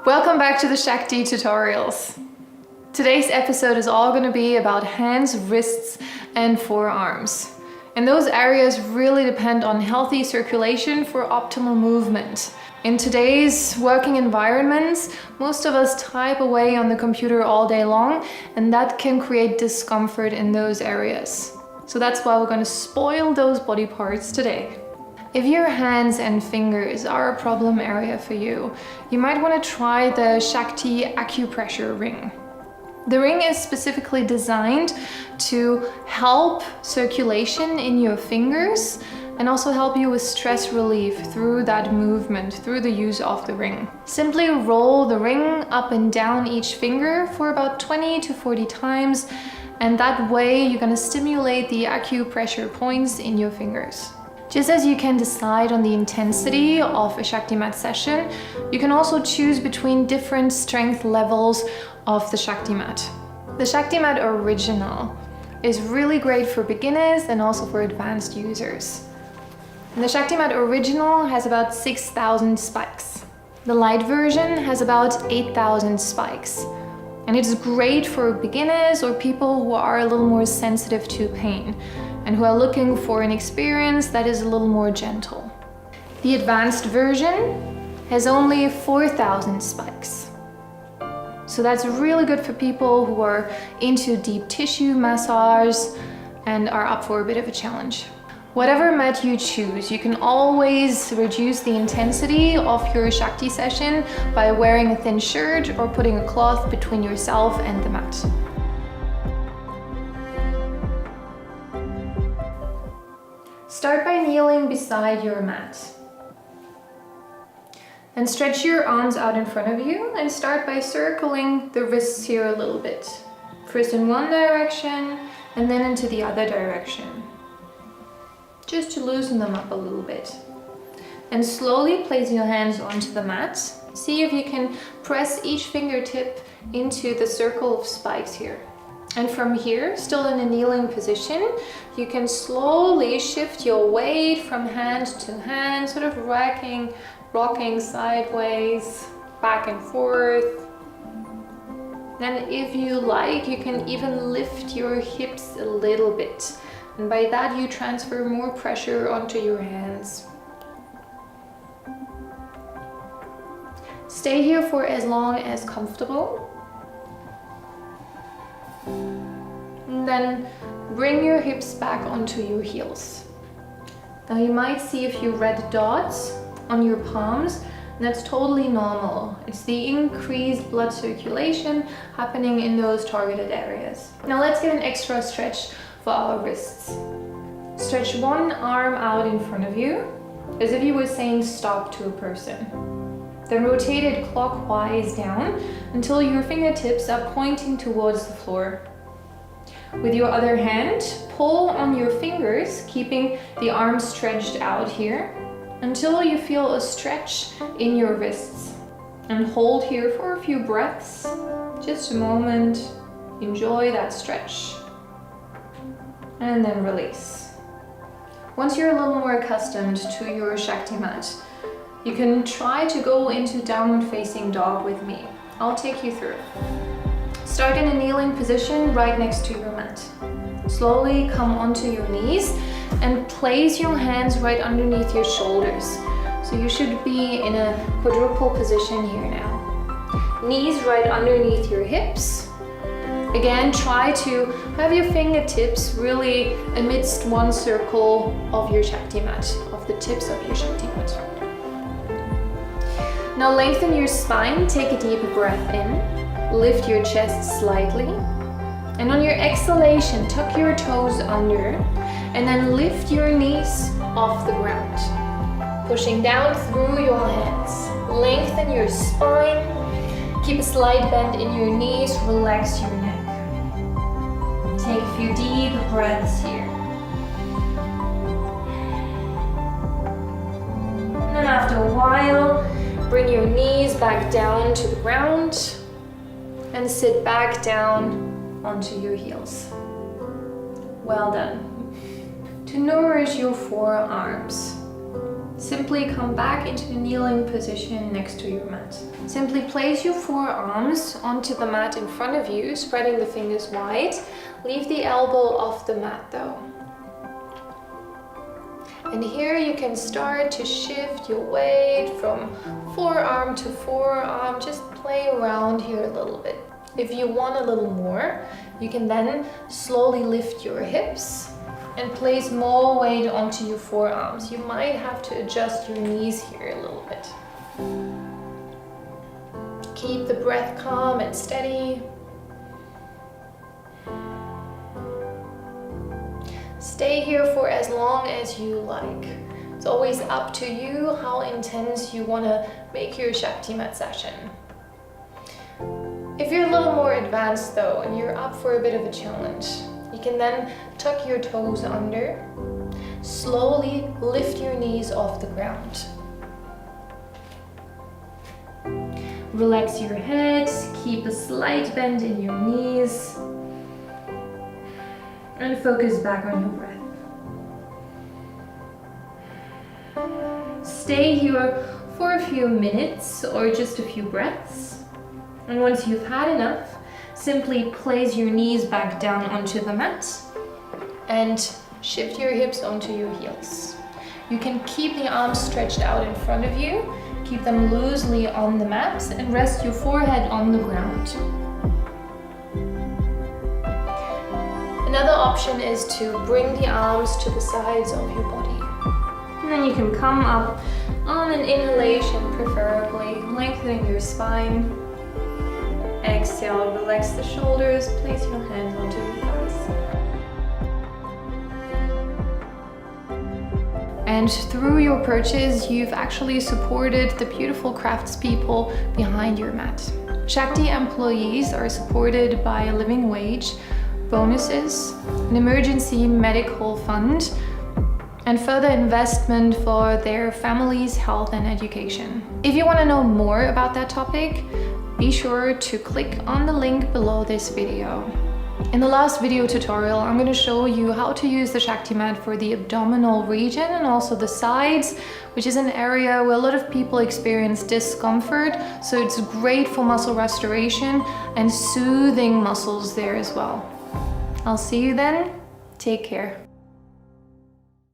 Welcome back to the Shakti tutorials. Today's episode is all going to be about hands, wrists and forearms. And those areas really depend on healthy circulation for optimal movement. In today's working environments, most of us type away on the computer all day long, and that can create discomfort in those areas. So that's why we're going to spoil those body parts today. If your hands and fingers are a problem area for you, you might want to try the Shakti Acupressure ring. The ring is specifically designed to help circulation in your fingers and also help you with stress relief through that movement, through the use of the ring. Simply roll the ring up and down each finger for about 20 to 40 times, and that way you're going to stimulate the acupressure points in your fingers. Just as you can decide on the intensity of a ShaktiMat session, you can also choose between different strength levels of the ShaktiMat. The ShaktiMat Original is really great for beginners and also for advanced users. And the ShaktiMat Original has about 6,000 spikes. The light version has about 8,000 spikes. And it's great for beginners or people who are a little more sensitive to pain and who are looking for an experience that is a little more gentle. The advanced version has only 4,000 spikes. So that's really good for people who are into deep tissue massage and are up for a bit of a challenge. Whatever mat you choose, you can always reduce the intensity of your Shakti session by wearing a thin shirt or putting a cloth between yourself and the mat. Start by kneeling beside your mat. And stretch your arms out in front of you and start by circling the wrists here a little bit. First in one direction and then into the other direction. Just to loosen them up a little bit. And slowly place your hands onto the mat. See if you can press each fingertip into the circle of spikes here. And from here, still in a kneeling position, you can slowly shift your weight from hand to hand, sort of rocking sideways, back and forth. And if you like, you can even lift your hips a little bit. And by that, you transfer more pressure onto your hands. Stay here for as long as comfortable. And then bring your hips back onto your heels. Now you might see a few red dots on your palms, and that's totally normal. It's the increased blood circulation happening in those targeted areas. Now let's get an extra stretch for our wrists. Stretch one arm out in front of you, as if you were saying stop to a person. Then rotate it clockwise down until your fingertips are pointing towards the floor. With your other hand, pull on your fingers, keeping the arm stretched out here, until you feel a stretch in your wrists. And hold here for a few breaths, just a moment, enjoy that stretch. And then release. Once you're a little more accustomed to your ShaktiMat, you can try to go into downward facing dog with me. I'll take you through. Start in a kneeling position right next to your mat. Slowly come onto your knees and place your hands right underneath your shoulders. So you should be in a quadruple position here now. Knees right underneath your hips. Again, try to have your fingertips really amidst one circle of your ShaktiMat, of the tips of your ShaktiMat. Now lengthen your spine, take a deep breath in. Lift your chest slightly, and on your exhalation, tuck your toes under, and then lift your knees off the ground. Pushing down through your hands. Lengthen your spine, keep a slight bend in your knees, relax your neck. Take a few deep breaths here. And then after a while, bring your knees back down to the ground. And sit back down onto your heels. Well done. To nourish your forearms, Simply come back into the kneeling position next to your mat. Simply place your forearms onto the mat in front of you, spreading the fingers wide. Leave the elbow off the mat though. And here you can start to shift your weight from forearm to forearm. Just play around here a little bit. If you want a little more, you can then slowly lift your hips and place more weight onto your forearms. You might have to adjust your knees here a little bit. Keep the breath calm and steady. Stay here for as long as you like. It's always up to you how intense you want to make your ShaktiMat session. If you're a little more advanced though, and you're up for a bit of a challenge, you can then tuck your toes under. Slowly lift your knees off the ground. Relax your head, keep a slight bend in your knees, and focus back on your breath. Stay here for a few minutes or just a few breaths. And once you've had enough, simply place your knees back down onto the mat and shift your hips onto your heels. You can keep the arms stretched out in front of you, keep them loosely on the mat, and rest your forehead on the ground. Another option is to bring the arms to the sides of your body. And then you can come up on an inhalation, preferably lengthening your spine. Exhale, relax the shoulders, place your hands onto your thighs. And through your purchase, you've actually supported the beautiful craftspeople behind your mat. Shakti employees are supported by a living wage, bonuses, an emergency medical fund, and further investment for their families' health and education. If you want to know more about that topic, be sure to click on the link below this video. In the last video tutorial, I'm going to show you how to use the ShaktiMat for the abdominal region and also the sides, which is an area where a lot of people experience discomfort. So it's great for muscle restoration and soothing muscles there as well. I'll see you then. Take care.